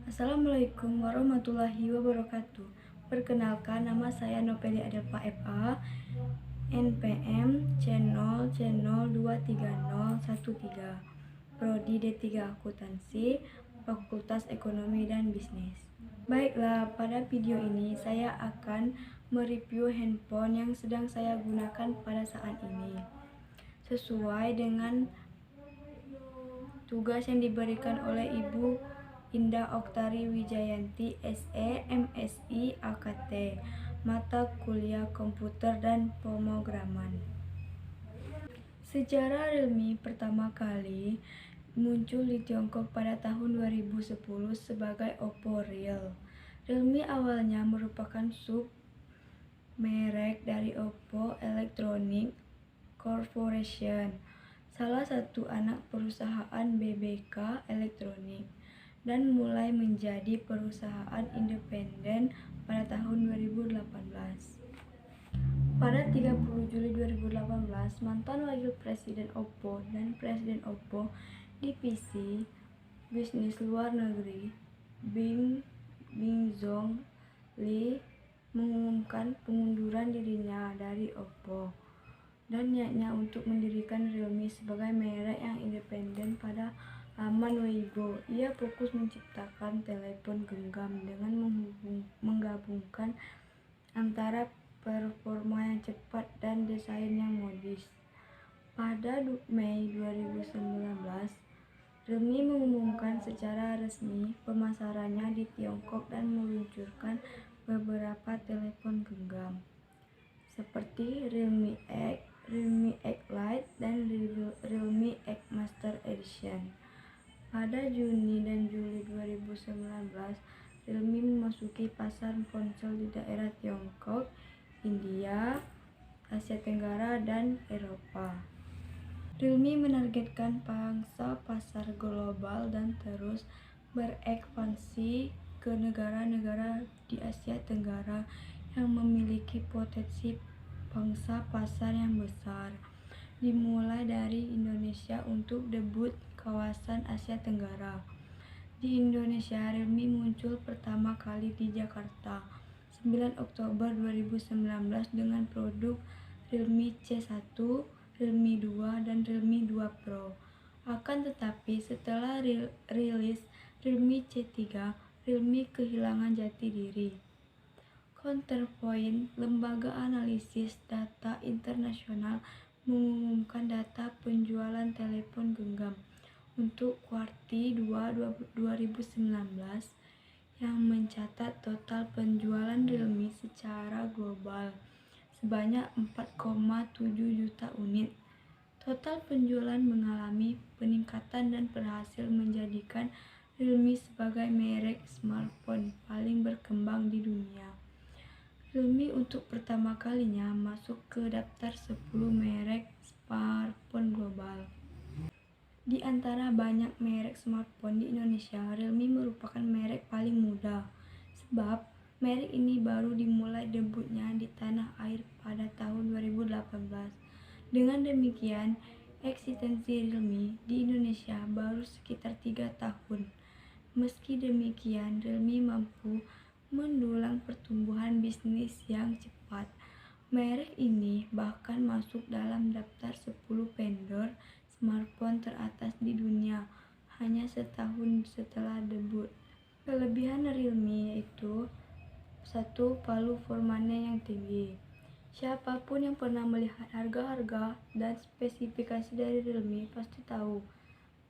Assalamualaikum warahmatullahi wabarakatuh. Perkenalkan, nama saya Nopeli Adelpa FA, NPM C0C023013, Prodi D3 Akuntansi, Fakultas Ekonomi dan Bisnis. Baiklah, pada video ini saya akan mereview handphone yang sedang saya gunakan pada saat ini, sesuai dengan tugas yang diberikan oleh Ibu Indah Oktari Wijayanti, SE, MSI, AKT, mata kuliah komputer dan pemrograman. Sejarah Realme pertama kali muncul di Tiongkok pada tahun 2010 sebagai Oppo Real. Realme awalnya merupakan sub merek dari Oppo Electronic Corporation, salah satu anak perusahaan BBK Elektronik, dan mulai menjadi perusahaan independen pada tahun 2018. Pada 30 Juli 2018, mantan wakil presiden Oppo dan presiden Oppo Divisi Bisnis Luar Negeri, Bing Zhong Li, mengumumkan pengunduran dirinya dari Oppo dan niatnya untuk mendirikan Realme sebagai merek yang independen. Pada laman Weibo, ia fokus menciptakan telepon genggam dengan menggabungkan antara performa yang cepat dan desain yang modis. Pada Mei 2019, Realme mengumumkan secara resmi pemasarannya di Tiongkok dan meluncurkan beberapa telepon genggam seperti Realme X, Realme X Lite, dan Realme X Master Edition. Pada Juni dan Juli 2019, Realme memasuki pasar ponsel di daerah Tiongkok, India, Asia Tenggara, dan Eropa. Realme menargetkan pangsa pasar global dan terus berekspansi ke negara-negara di Asia Tenggara yang memiliki potensi pangsa pasar yang besar, dimulai dari Indonesia untuk debut kawasan Asia Tenggara. Di Indonesia, Realme muncul pertama kali di Jakarta 9 Oktober 2019 dengan produk Realme C1, Realme 2, dan Realme 2 Pro. Akan tetapi setelah rilis Realme C3, Realme kehilangan jati diri. Counterpoint, lembaga analisis data internasional, mengumumkan data penjualan telepon genggam untuk kuartal 2 2019 yang mencatat total penjualan Realme secara global sebanyak 4,7 juta unit. Total penjualan mengalami peningkatan dan berhasil menjadikan Realme sebagai merek smartphone paling berkembang di dunia. Realme untuk pertama kalinya masuk ke daftar 10 merek smartphone global. Di antara banyak merek smartphone di Indonesia, Realme merupakan merek paling muda, sebab merek ini baru dimulai debutnya di tanah air pada tahun 2018. Dengan demikian, eksistensi Realme di Indonesia baru sekitar 3 tahun. Meski demikian, Realme mampu mendulang pertumbuhan bisnis yang cepat. Merek ini bahkan masuk dalam daftar 10 vendor smartphone teratas di dunia hanya setahun setelah debut. Kelebihan Realme yaitu 1. Performanya yang tinggi. Siapapun yang pernah melihat harga-harga dan spesifikasi dari Realme pasti tahu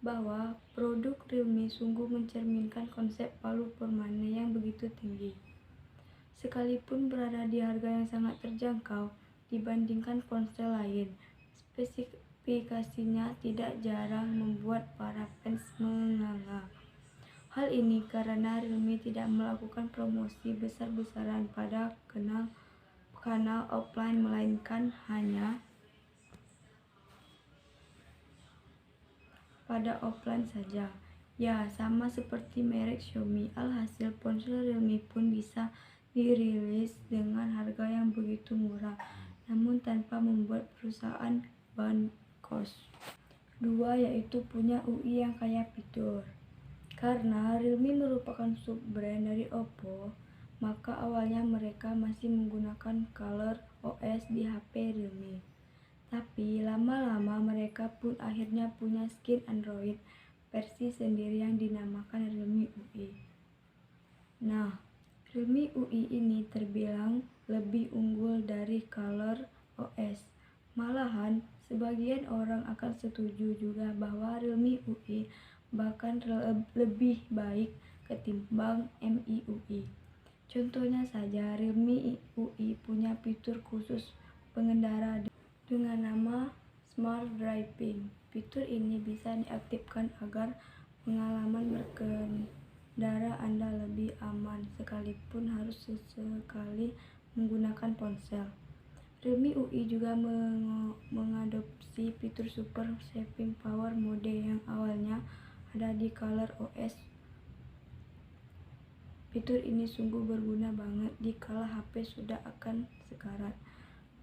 bahwa produk Realme sungguh mencerminkan konsep performanya yang begitu tinggi. Sekalipun berada di harga yang sangat terjangkau dibandingkan ponsel lain, spesifikasinya tidak jarang membuat para fans menganga. Hal ini karena Realme tidak melakukan promosi besar-besaran pada kanal offline, melainkan hanya pada offline saja. Ya, sama seperti merek Xiaomi. Alhasil, ponsel Realme pun bisa dirilis dengan harga yang begitu murah, namun tanpa membuat perusahaan bonkos. 2. Yaitu punya UI yang kaya fitur. Karena Realme merupakan sub-brand dari Oppo, maka awalnya mereka masih menggunakan Color OS di HP Realme. Tapi lama-lama mereka pun akhirnya punya skin Android versi sendiri yang dinamakan Realme UI. Nah, Realme UI ini terbilang lebih unggul dari Color OS. Malahan, sebagian orang akan setuju juga bahwa Realme UI bahkan lebih baik ketimbang MIUI. Contohnya saja, Realme UI punya fitur khusus pengendara dengan nama Smart Driving. Fitur ini bisa diaktifkan agar pengalaman berkendara Anda lebih aman sekalipun harus sesekali menggunakan ponsel. Realme UI juga mengadopsi fitur Super Saving Power Mode yang awalnya ada di Color OS. Fitur ini sungguh berguna banget dikala HP sudah akan sekarat.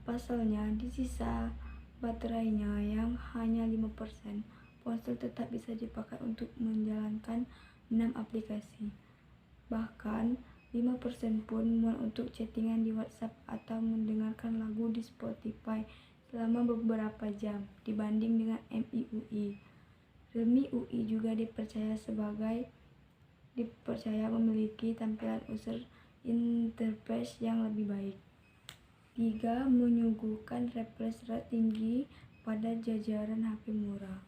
Pasalnya, di sisa baterainya yang hanya 5%, ponsel tetap bisa dipakai untuk menjalankan 6 aplikasi. Bahkan, 5% pun muat untuk chattingan di WhatsApp atau mendengarkan lagu di Spotify selama beberapa jam dibanding dengan MIUI. Realme UI juga dipercaya memiliki tampilan user interface yang lebih baik. 3. Menyuguhkan refresh rate tinggi pada jajaran HP murah.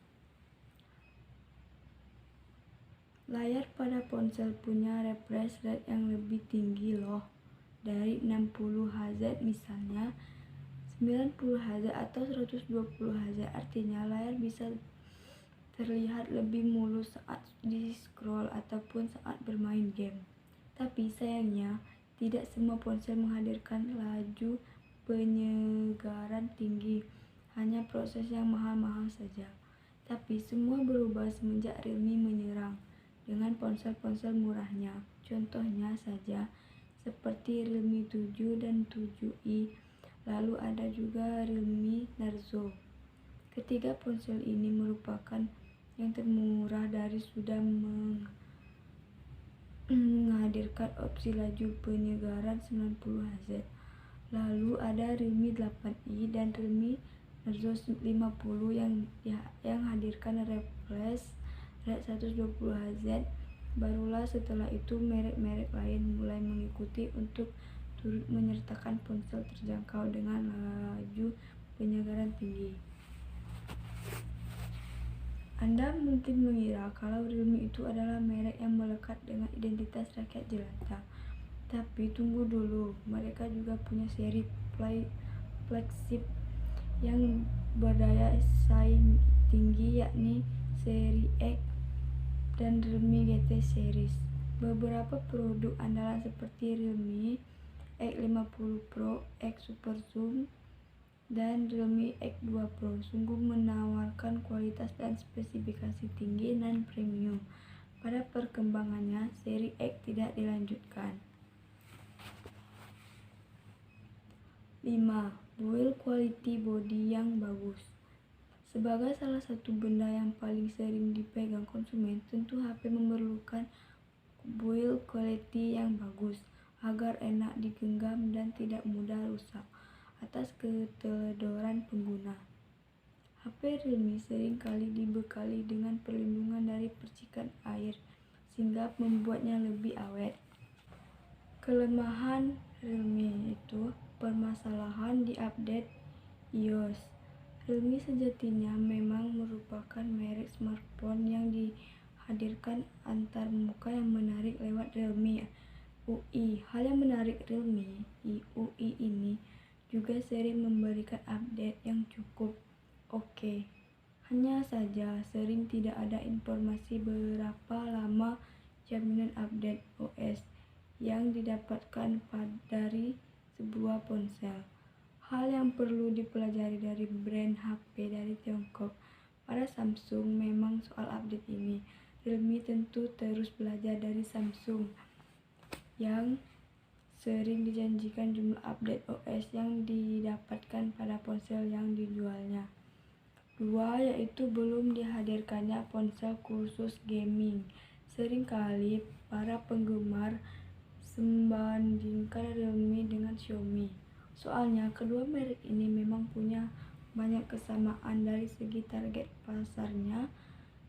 Layar pada ponsel punya refresh rate yang lebih tinggi loh, dari 60 Hz misalnya 90 Hz atau 120 Hz. Artinya layar bisa terlihat lebih mulus saat di-scroll ataupun saat bermain game. Tapi sayangnya, tidak semua ponsel menghadirkan laju penyegaran tinggi, hanya proses yang mahal-mahal saja. Tapi semua berubah semenjak Realme menyerang dengan ponsel-ponsel murahnya. Contohnya saja seperti Realme 7 dan 7i, lalu ada juga Realme Narzo. Ketiga ponsel ini merupakan yang termurah dari sudah menghadirkan opsi laju penyegaran 90 Hz. Lalu ada Realme 8i dan Realme Narzo 50 yang hadirkan refresh rate 120 Hz. Barulah setelah itu merek-merek lain mulai mengikuti untuk turut menyertakan ponsel terjangkau dengan laju penyegaran tinggi. Anda mungkin mengira kalau Realme itu adalah merek yang melekat dengan identitas rakyat jelata. Tapi tunggu dulu, mereka juga punya seri flagship yang berdaya saing tinggi, yakni seri X dan Realme GT series. Beberapa produk andalan seperti Realme X50 Pro, X Super Zoom, dan Realme X2 Pro sungguh menawarkan kualitas dan spesifikasi tinggi dan premium. Pada perkembangannya, seri X tidak dilanjutkan. 5. Build quality body yang bagus. Sebagai salah satu benda yang paling sering dipegang konsumen, tentu HP memerlukan build quality yang bagus agar enak digenggam dan tidak mudah rusak atas keteledoran pengguna. HP Realme sering kali dibekali dengan perlindungan dari percikan air sehingga membuatnya lebih awet. Kelemahan Realme itu permasalahan di update iOS. Realme sejatinya memang merupakan merek smartphone yang dihadirkan antar muka yang menarik lewat Realme UI. Hal yang menarik Realme UI ini juga sering memberikan update yang cukup oke. Hanya saja sering tidak ada informasi berapa lama jaminan update OS yang didapatkan dari sebuah ponsel. Hal yang perlu dipelajari dari brand HP dari Tiongkok. Pada Samsung memang soal update ini, Realme tentu terus belajar dari Samsung yang sering dijanjikan jumlah update OS yang didapatkan pada ponsel yang dijualnya. 2. Yaitu belum dihadirkannya ponsel khusus gaming Seringkali para penggemar membandingkan Realme dengan Xiaomi. Soalnya kedua merek ini memang punya banyak kesamaan dari segi target pasarnya,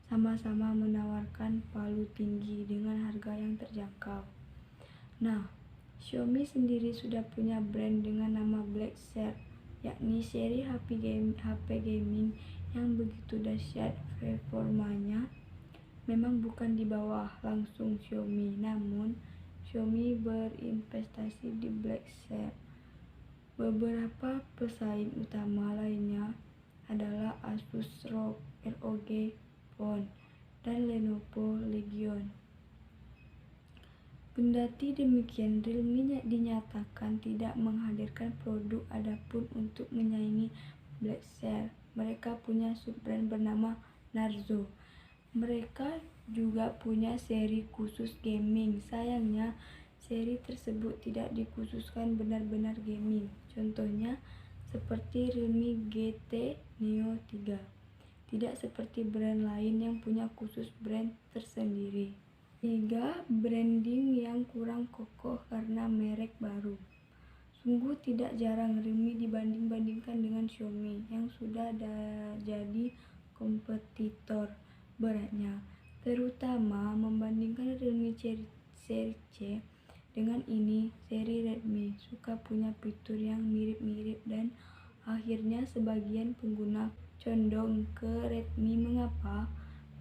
sama-sama menawarkan palu tinggi dengan harga yang terjangkau. Nah, Xiaomi sendiri sudah punya brand dengan nama Black Shark, yakni seri HP gaming yang begitu dahsyat performanya. Memang bukan di bawah langsung Xiaomi, namun Xiaomi berinvestasi di Black Shark. Beberapa pesaing utama lainnya adalah Asus ROG Phone dan Lenovo Legion. Kendati demikian, Realme dinyatakan tidak menghadirkan produk adapun untuk menyaingi Black Shark. Mereka punya sub-brand bernama Narzo. Mereka juga punya seri khusus gaming. Sayangnya, seri tersebut tidak dikhususkan benar-benar gaming. Contohnya seperti Realme GT Neo 3. Tidak seperti brand lain yang punya khusus brand tersendiri. 3. Branding yang kurang kokoh karena merek baru. Sungguh tidak jarang Realme dibanding-bandingkan dengan Xiaomi yang sudah jadi kompetitor beratnya, terutama membandingkan Realme seri C dengan seri Redmi suka punya fitur yang mirip-mirip dan akhirnya sebagian pengguna condong ke Redmi. Mengapa?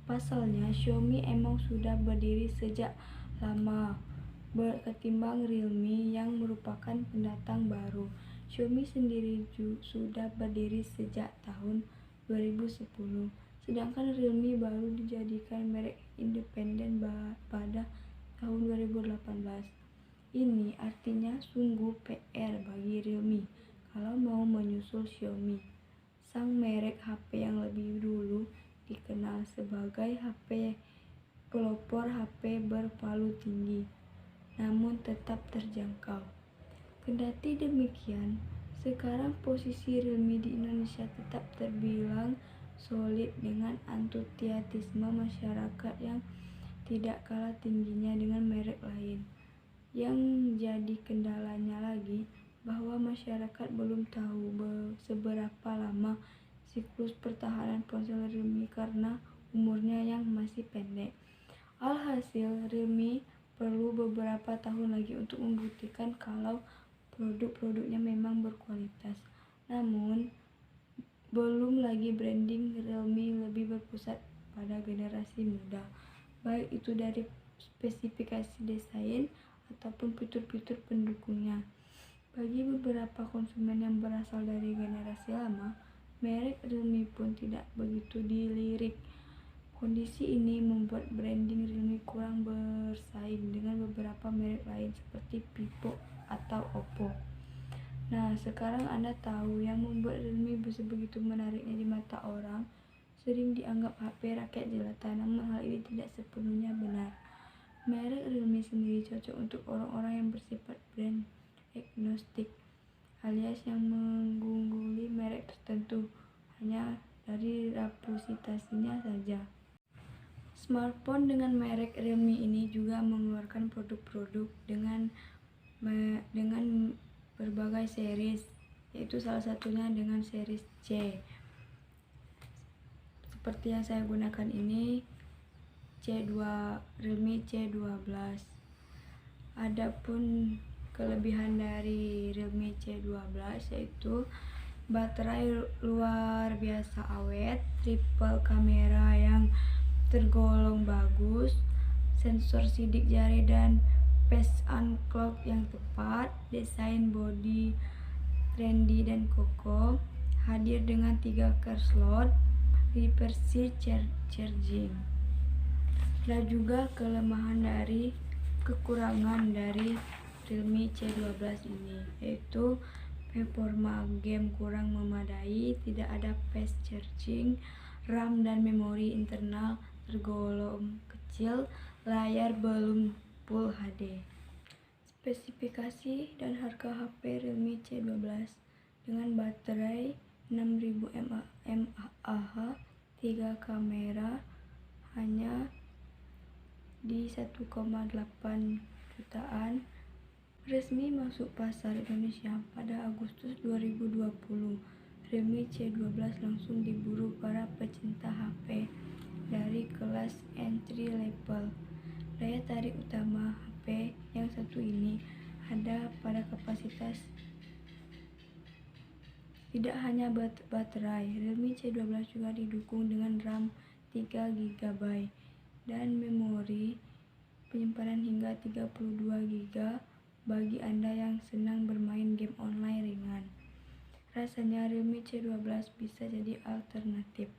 Pasalnya Xiaomi emang sudah berdiri sejak lama ketimbang Realme yang merupakan pendatang baru. Xiaomi sendiri sudah berdiri sejak tahun 2010. Sedangkan Realme baru dijadikan merek independen pada tahun 2018. Ini artinya sungguh PR bagi Realme kalau mau menyusul Xiaomi, sang merek HP yang lebih dulu dikenal sebagai HP pelopor HP berpalu tinggi, namun tetap terjangkau. Kendati demikian, sekarang posisi Realme di Indonesia tetap terbilang solid dengan antusiasme masyarakat yang tidak kalah tingginya dengan merek lain. Yang jadi kendalanya lagi bahwa masyarakat belum tahu seberapa lama siklus pertahanan ponsel Realme karena umurnya yang masih pendek. Alhasil, Realme perlu beberapa tahun lagi untuk membuktikan kalau produk-produknya memang berkualitas. Namun, belum lagi branding Realme lebih berpusat pada generasi muda, baik itu dari spesifikasi desain ataupun fitur-fitur pendukungnya. Bagi beberapa konsumen yang berasal dari generasi lama, merek Realme pun tidak begitu dilirik. Kondisi ini membuat branding Realme kurang bersaing dengan beberapa merek lain seperti Vivo atau Oppo. Nah, sekarang Anda tahu yang membuat Realme begitu menariknya di mata orang. Sering dianggap HP rakyat jelata, namun hal ini tidak sepenuhnya benar. Merek Realme sendiri cocok untuk orang-orang yang bersifat brand agnostik, alias yang mengungguli merek tertentu hanya dari reputasinya saja. Smartphone dengan merek Realme ini juga mengeluarkan produk-produk dengan berbagai series, yaitu salah satunya dengan series C. Seperti yang saya gunakan ini, Realme C12. Adapun kelebihan dari Realme C12 yaitu baterai luar biasa awet, triple kamera yang tergolong bagus, sensor sidik jari dan face unclock yang tepat, desain body trendy dan kokoh, hadir dengan 3 slot reverse charging. Dan juga kekurangan dari Realme C12 ini yaitu performa game kurang memadai, tidak ada fast charging, RAM dan memori internal tergolong kecil, layar belum Full HD. Spesifikasi dan harga HP Realme C12 dengan baterai 6000 mAh, 3 kamera hanya di 1,8 jutaan, resmi masuk pasar Indonesia pada Agustus 2020. Realme C12 langsung diburu para pecinta HP dari kelas entry level. Daya tarik utama HP yang satu ini ada pada kapasitas tidak hanya baterai. Realme C12 juga didukung dengan RAM 3 GB dan memori penyimpanan hingga 32 GB bagi Anda yang senang bermain game online ringan. Rasanya Realme C12 bisa jadi alternatif.